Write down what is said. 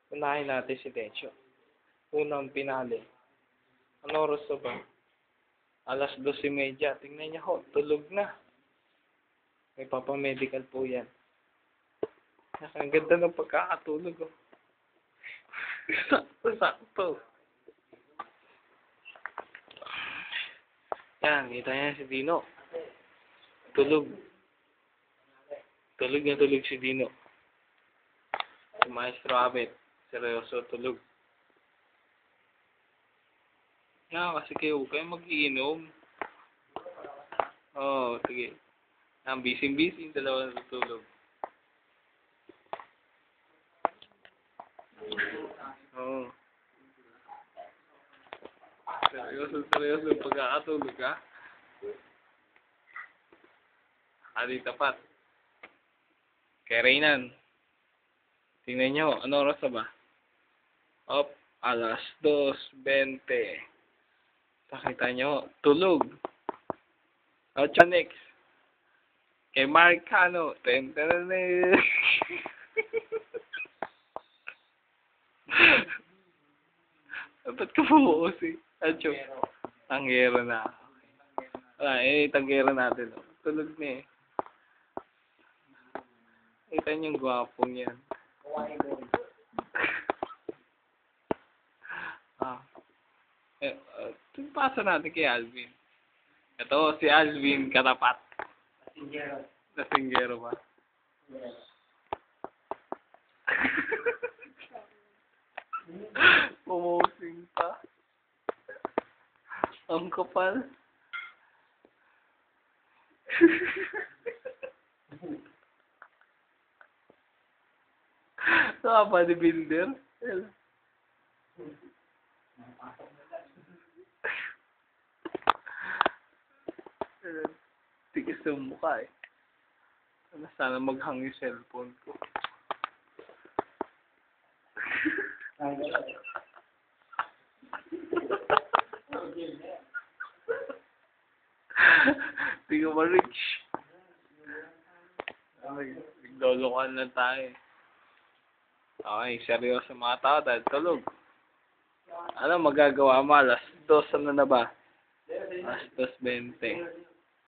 Unahin natin si Tencho. Unang pinali. Ano oras na ba? 2:30. Tingnan niya ho, tulog na. May papamedical po yan. Ang ganda ng pagkakatulog, oh. Sakto. Yan, kita niya si Dino. Tulog. Tulog na tulog si Dino. Si Maestro Abet. Seryoso, tulog. Yan, kasi kayo, huwag kayong mag-iinom. Oo, sige. Ang busy-busy, dalawa natutulog. Oo. Seryoso, pagkakatulog, ha? Adi tapat. Kay Reynan. Tingnan nyo, ano oras na ba? Op, 2:20. Pakita nyo, tulog. Ocho next. Kay Marcano. Tentenene. Ba't ka pumuusi? Ocho. Tanggero na. Tanggero natin. Oh. Tulog na eh. Kita niyo yung gwapong yan. Pasa natin kay Alvin. Ito, si Alvin katapat. Lasinggero ba? Pumusing pa. Ang kapal. Saka pa ni Binder. Tikis yung mukha eh. Sana maghang yung cellphone ko. Hindi ko ma-reach. Naglolokohan lang tayo. Okay, seryoso mga tao dahil tulog. Ano magagawa mo? 2:00 na ba? 2:20.